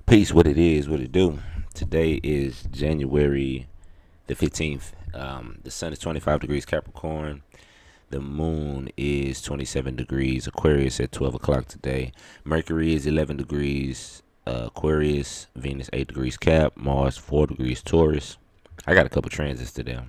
Peace, what it is, what it do. Today is January the 15th. The sun is 25 degrees Capricorn. The moon is 27 degrees Aquarius at 12 o'clock today. Mercury is 11 degrees Aquarius. Venus 8 degrees Cap. Mars 4 degrees Taurus. I got a couple transits today.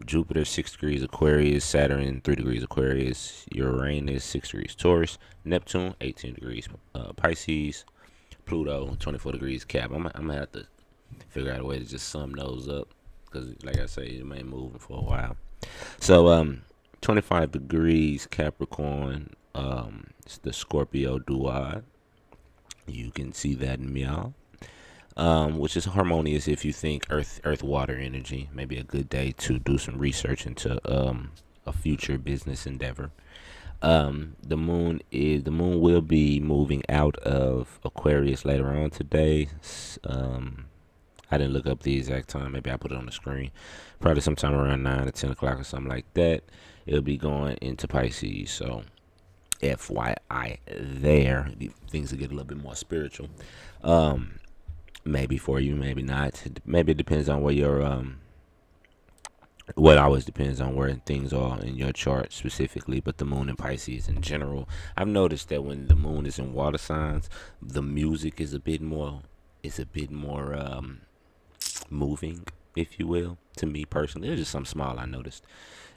Jupiter 6 degrees Aquarius. Saturn 3 degrees Aquarius. Uranus 6 degrees Taurus. Neptune 18 degrees Pisces. Pluto 24 degrees Cap. I'm gonna have to figure out a way to just sum those up because, like I say, it may move for a while. So 25 degrees Capricorn. It's the Scorpio Duad. You can see that in meow. Which is harmonious if you think earth water energy. Maybe a good day to do some research into a future business endeavor. The moon will be moving out of Aquarius later on today. I didn't look up the exact time. Maybe I put it on the screen. Probably sometime around 9 or 10 o'clock or something like that. It'll be going into Pisces. So, FYI, there things will get a little bit more spiritual. Maybe for you, maybe not. Maybe it depends on where your what always depends on where things are in your chart specifically, but the moon in Pisces in general. I've noticed that when the moon is in water signs, the music is a bit more moving, if you will, to me personally. It's just something small I noticed.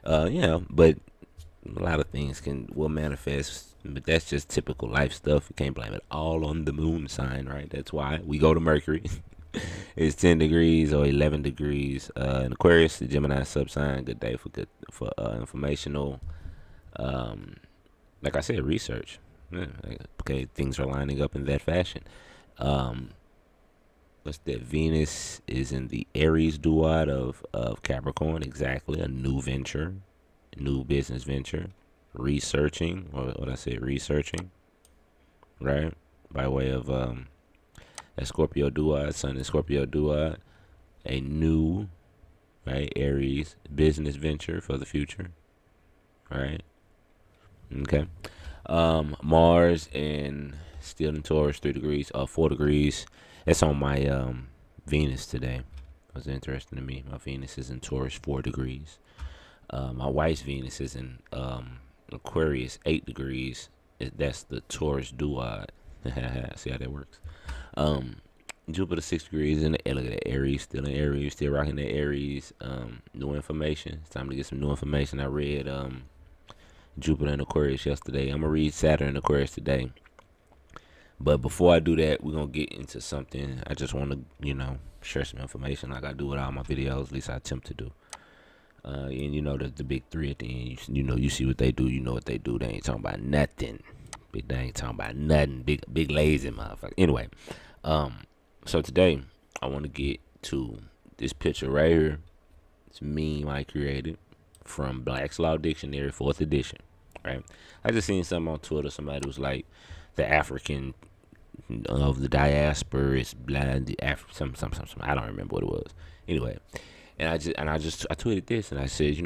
But a lot of things will manifest, but that's just typical life stuff. You can't blame it all on the moon sign, right? That's why we go to Mercury. It's 10 degrees or 11 degrees in Aquarius, the Gemini subsign. Good day for informational, like I said, research. Yeah, okay, things are lining up in that fashion. What's that? Venus is in the Aries duad of Capricorn. Exactly, a new venture, new business venture, researching, or what I said, researching, right? By way of that Scorpio duad, Sun in Scorpio duad, a new, right, Aries business venture for the future, right? Okay. Mars and still in Taurus, 3 degrees, 4 degrees. That's on my Venus today. That was interesting to me. My Venus is in Taurus, 4 degrees. My wife's Venus is in Aquarius, 8 degrees. That's the Taurus duad. See how that works. Jupiter 6 degrees in the look at that Aries, still in Aries, still rocking that Aries. New information. It's time to get some new information. I read Jupiter in Aquarius yesterday. I'm gonna read Saturn in Aquarius today. But before I do that, we're gonna get into something. I just want to, share some information like I do with all my videos. At least I attempt to do. And the big three at the end. You see what they do. You know what they do. They ain't talking about nothing. They ain't talking about nothing. Big lazy motherfucker. Anyway, so today I want to get to this picture right here. It's a meme I created from Black's Law Dictionary, 4th edition. Right? I just seen something on Twitter. Somebody was like, the African of the diaspora is blind. Some. I don't remember what it was. Anyway, and I tweeted this and I said,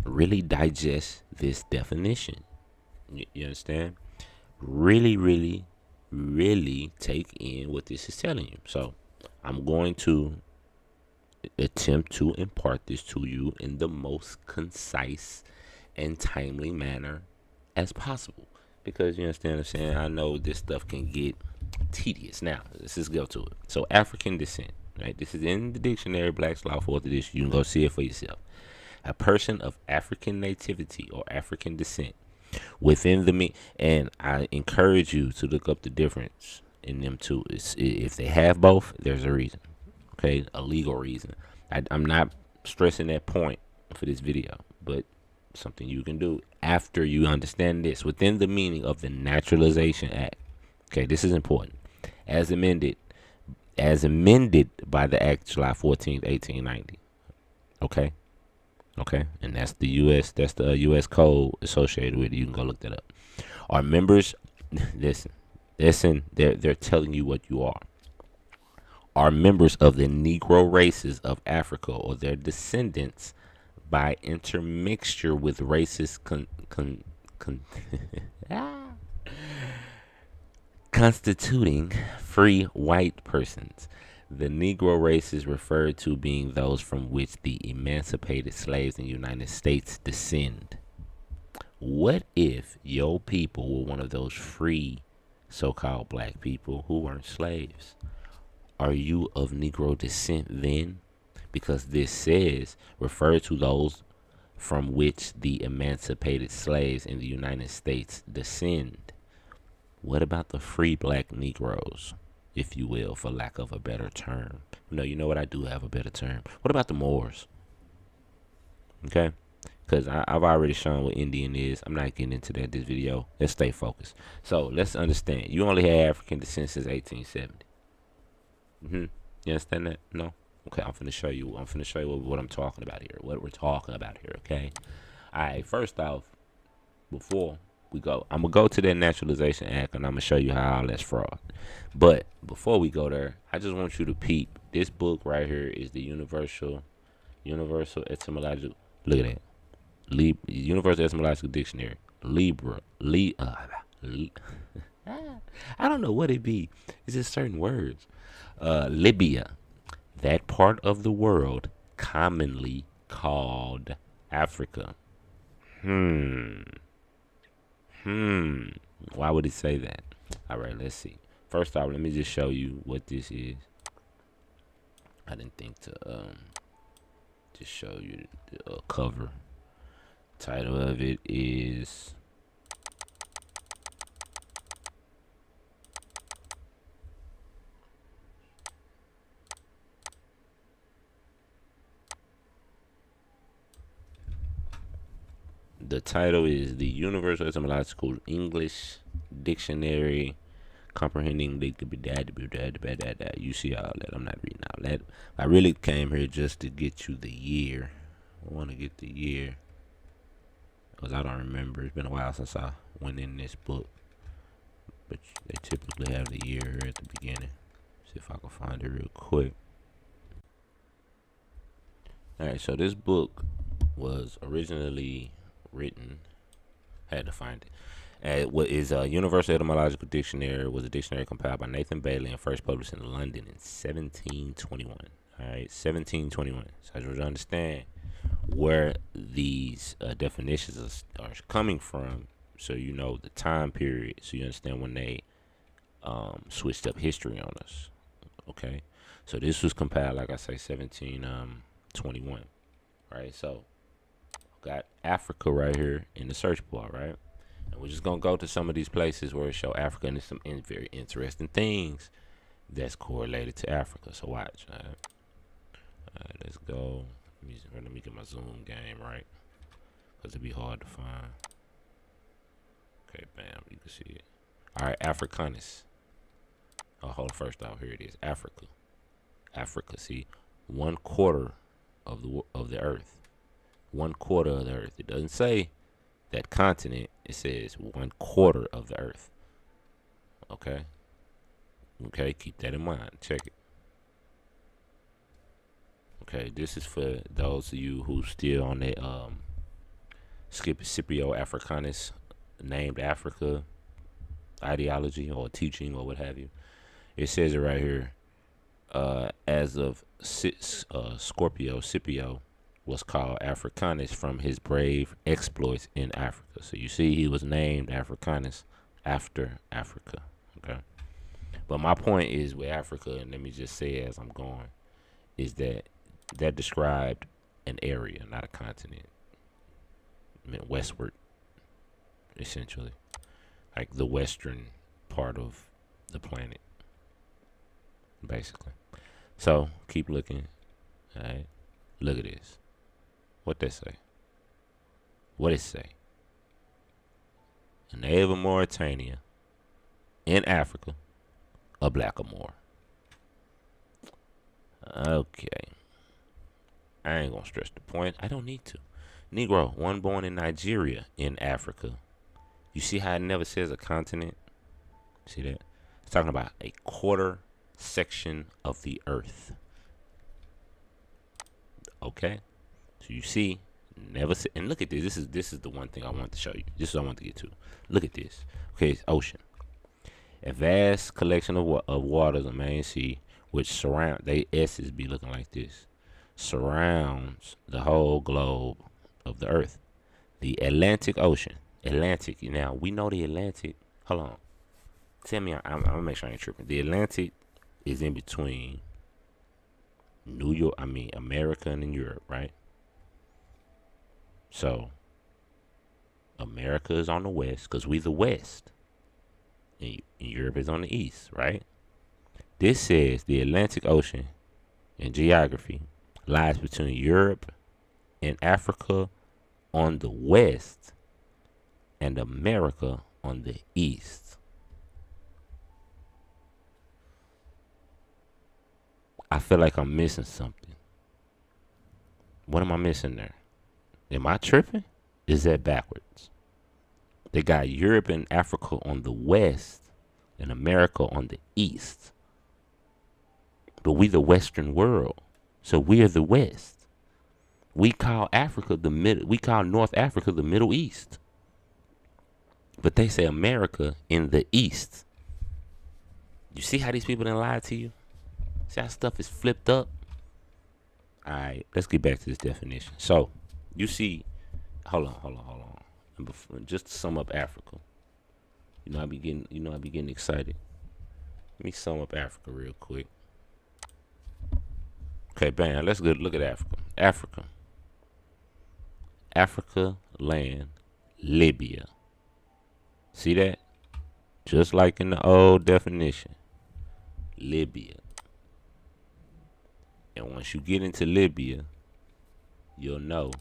really digest this definition. You understand? Really, really, really take in what this is telling you. So I'm going to attempt to impart this to you in the most concise and timely manner as possible. Because you understand what I'm saying? I know this stuff can get tedious. Now, let's just go to it. So African descent, right? This is in the dictionary, Black's Law, 4th edition. You can go see it for yourself. A person of African nativity or African descent within and I encourage you to look up the difference in them two. If they have both, there's a reason, okay, a legal reason. I'm not stressing that point for this video, but something you can do after you understand this within the meaning of the Naturalization Act. Okay, this is important. As amended by the Act July 14th, 1890. Okay, and that's the U.S. code associated with it. You can go look that up. Are members, listen, they're telling you what you are members of the Negro races of Africa or their descendants by intermixture with races constituting free white persons. The Negro race is referred to being those from which the emancipated slaves in the United States descend. What if your people were one of those free so-called black people who weren't slaves? Are you of Negro descent then? Because this says, refer to those from which the emancipated slaves in the United States descend. What about the free black Negroes, if you will, for lack of a better term? No, you know what? I do have a better term. What about the Moors? Okay? Because I've already shown what Indian is. I'm not getting into that this video. Let's stay focused. So let's understand. You only had African descent since 1870. You understand that? No? Okay, I'm finna show you. I'm finna show you what I'm talking about here. What we're talking about here, okay? Alright, first off, before we go, I'm gonna go to that Naturalization Act and I'm gonna show you how all that's fraud. But before we go there, I just want you to peep. This book right here is the Universal Etymological. Look at that. Universal Etymological Dictionary. I don't know what it be. It's just certain words. Libya, that part of the world commonly called Africa. Why would it say that? All right, let's see. First off, let me just show you what this is. I didn't think to just show you the cover. Title of it is the Universal Etymological English Dictionary, comprehending the you see all that. I'm not reading all that. I really came here just to get you the year. I want to get the year because I don't remember. It's been a while since I went in this book, but they typically have the year here at the beginning. See if I can find it real quick. Alright, so this book was originally written, had to find it. What is a Universal Etymological Dictionary was a dictionary compiled by Nathan Bailey and first published in London in 1721. All right, 1721. So I just want to understand where these definitions are coming from, so you know the time period, so you understand when they switched up history on us. Okay, so this was compiled, like I say, 1721. Right, so got Africa right here in the search bar, right? And we're just gonna go to some of these places where it show Africa, and there's some very interesting things that's correlated to Africa. So watch. All right, let's go. Let me get my zoom game right, because it'd be hard to find. Okay, bam, you can see it. All right, Africanus. Oh, hold on, first off, here it is. Africa. See, 1/4 of the earth. 1/4 of the earth. It doesn't say that continent. It says 1/4 of the earth. Okay. Keep that in mind. Check it. Okay, this is for those of you who still on that Scipio Africanus, named Africa ideology or teaching or what have you. It says it right here. As of Scorpio, Scipio was called Africanus from his brave exploits in Africa. So you see, he was named Africanus after Africa. Okay, but my point is with Africa, and let me just say as I'm going, is that described an area, not a continent. I mean, westward, essentially, like the western part of the planet, basically. So keep looking. All right, look at this. What they say? What it say? A native of Mauritania in Africa, a blackamoor. Okay. I ain't gonna stress the point. I don't need to. Negro, one born in Nigeria in Africa. You see how it never says a continent? See that? It's talking about a quarter section of the earth. Okay? So you see, never say, and look at this. This is the one thing I want to show you. This is what I want to get to. Look at this. Okay, it's ocean. A vast collection of waters, a main sea, which surround, they S's be looking like this, surrounds the whole globe of the earth. The Atlantic Ocean. Atlantic. Now, we know the Atlantic. Hold on. Tell me, I'm going to make sure I ain't tripping. The Atlantic is in between America and Europe, right? So, America is on the west because we the west. And Europe is on the east, right? This says the Atlantic Ocean in geography lies between Europe and Africa on the west and America on the east. I feel like I'm missing something. What am I missing there? Am I tripping? Is that backwards? They got Europe and Africa on the west and America on the east. But we the Western world. So we're the West. We call Africa the middle. We call North Africa the Middle East. But they say America in the East. You see how these people done lied to you? See how stuff is flipped up? Alright, let's get back to this definition. So, you see, hold on. And just to sum up Africa. I be getting excited. Let me sum up Africa real quick. Okay, bam, let's go look at Africa. Africa land, Libya. See that? Just like in the old definition. Libya. And once you get into Libya, you'll know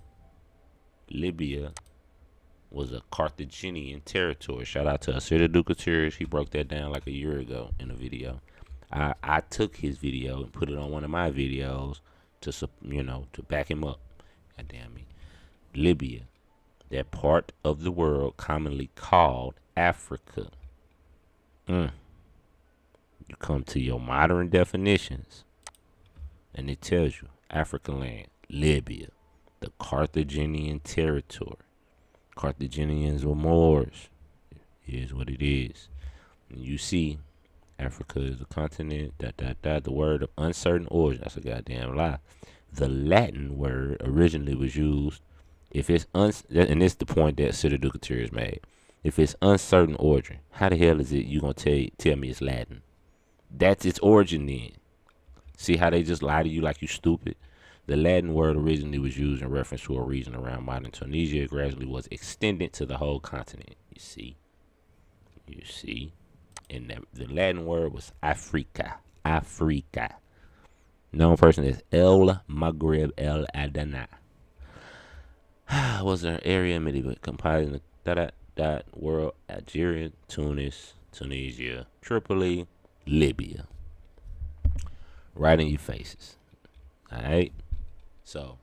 Libya was a Carthaginian territory. Shout out to Asita Ducaturius. He broke that down like a year ago in a video. I took his video and put it on one of my videos to back him up. God damn me. Libya, that part of the world commonly called Africa. You come to your modern definitions, and it tells you African land, Libya, the Carthaginian territory. Carthaginians were Moors. It is what it is. And you see, Africa is a continent, the word of uncertain origin. That's a goddamn lie. The Latin word originally was used if it's and this is the point that Asita Ducaturius made. If it's uncertain origin, how the hell is it you gonna tell me it's Latin? That's its origin then. See how they just lie to you like you stupid? The Latin word originally was used in reference to a region around modern Tunisia. It gradually was extended to the whole continent. You see? And the Latin word was Africa. Known person as El Maghreb El Adana. Was an area medieval comprising the world: Algeria, Tunis, Tunisia, Tripoli, Libya. Right in your faces. Alright? So,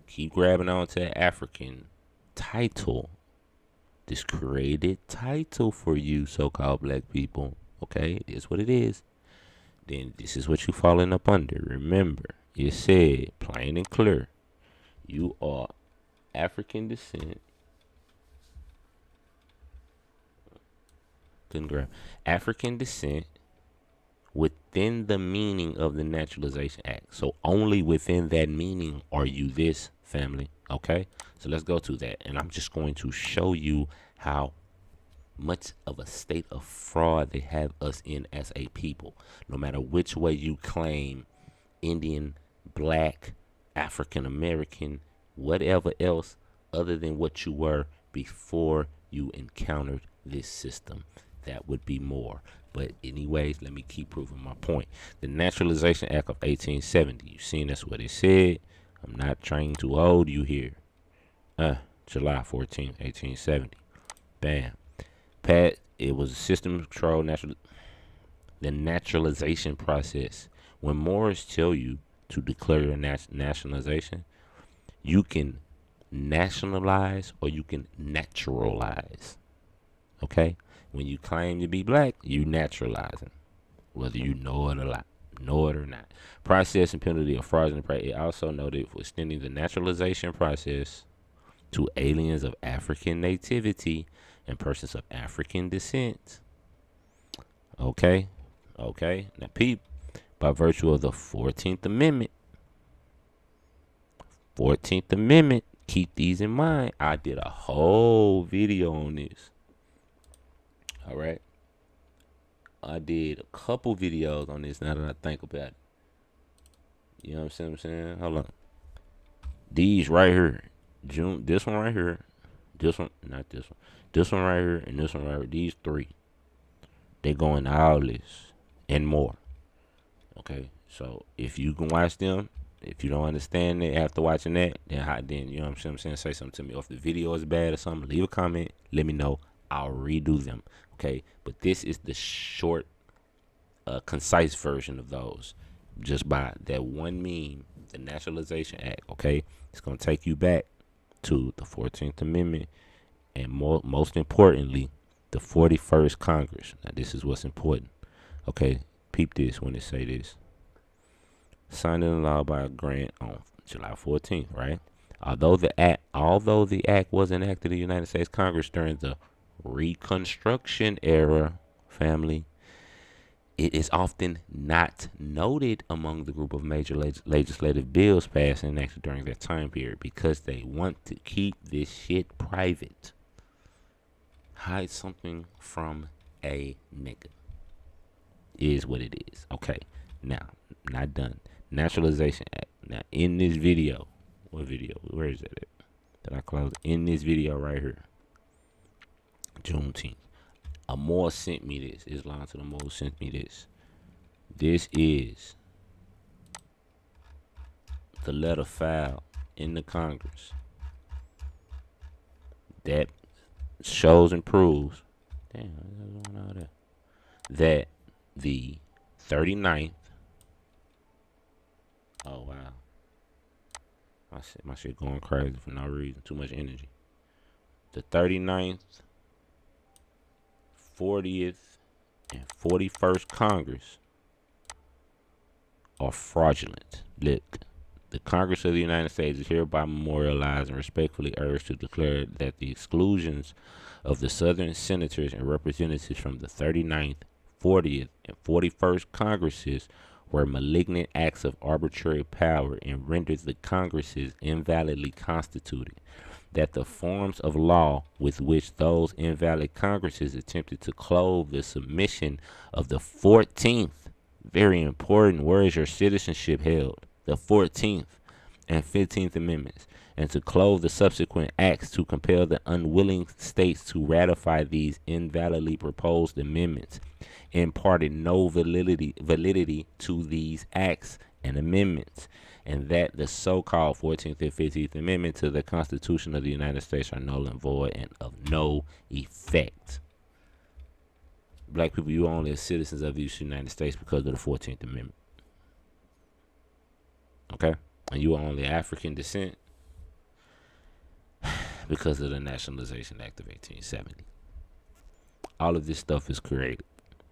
keep grabbing on to that African title. This created title for you so-called black people. Okay? It is what it is. Then this is what you falling up under. Remember, it said, plain and clear, you are African descent. Couldn't grab. African descent within the meaning of the Naturalization Act. So only within that meaning are you this, family. Okay? So let's go to that. And I'm just going to show you how much of a state of fraud they have us in as a people. No matter which way you claim, Indian, black, African American, whatever else other than what you were before you encountered this system. That would be more. But anyways, let me keep proving my point. The Naturalization Act of 1870. You seen that's what it said. I'm not trying to hold you here. July 14, 1870. Bam. It was a system control the naturalization process. When Moors tell you to declare your nationalization, you can nationalize or you can naturalize. Okay? When you claim to be black, you naturalizing, whether you know it or not. Process and penalty of fraudulent practice. It also noted for extending the naturalization process to aliens of African nativity and persons of African descent. Okay? Okay? Now, peep, by virtue of the 14th Amendment, 14th Amendment, keep these in mind. I did a whole video on this. All right? I did a couple videos on this now that I think about it. You know what I'm saying? Hold on. These right here. This one right here. This one, not this one. This one right here and this one right here. These three. They go into all this and more. Okay? So if you can watch them, if you don't understand it after watching that, then you know what I'm saying? Say something to me. Or if the video is bad or something, leave a comment. Let me know. I'll redo them. Okay? But this is the short, concise version of those. Just by that one meme, the Naturalization Act. Okay? It's going to take you back to the 14th Amendment and most importantly, the 41st Congress. Now, this is what's important. Okay? Peep this when it say this. Signed into law by a grant on July 14th, right? Although the act was enacted in the United States Congress during the Reconstruction era, family, it is often not noted among the group of major legislative bills passed and enacted during that time period because they want to keep this shit private. Hide something from a nigga. Is what it is. Okay, now, not done. Naturalization Act. Now, in this video, what video? Where is it at? That I closed? In this video right here, Juneteenth. Amor sent me this. Islam to the Amor sent me this. This is the letter filed in the Congress that shows and proves that the 39th. Oh wow, my shit going crazy for no reason. Too much energy. The 39th, 40th, and 41st Congress are fraudulent. Look, the Congress of the United States is hereby memorialized and respectfully urged to declare that the exclusions of the Southern senators and representatives from the 39th, 40th, and 41st Congresses were malignant acts of arbitrary power and rendered the Congresses invalidly constituted, that the forms of law with which those invalid Congresses attempted to clothe the submission of the 14th, very important, where is your citizenship held? The 14th and 15th Amendments, and to clothe the subsequent acts to compel the unwilling states to ratify these invalidly proposed amendments, imparted no validity to these acts and amendments, and that the so-called 14th and 15th Amendment to the Constitution of the United States are null and void and of no effect. Black people, you are only citizens of the United States because of the 14th Amendment. Okay? And you are only African descent because of the Nationalization Act of 1870. All of this stuff is created.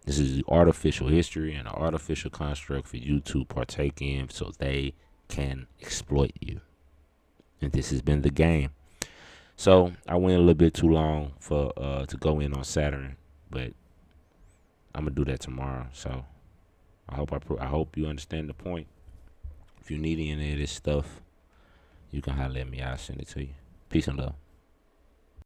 This is the artificial history and an artificial construct for you to partake in so they can exploit you. And this has been the game. So I went a little bit too long for to go in on Saturn, but I'm gonna do that tomorrow. So I hope you understand the point. If you need any of this stuff, you can holler at me. I'll send it to you. Peace and love.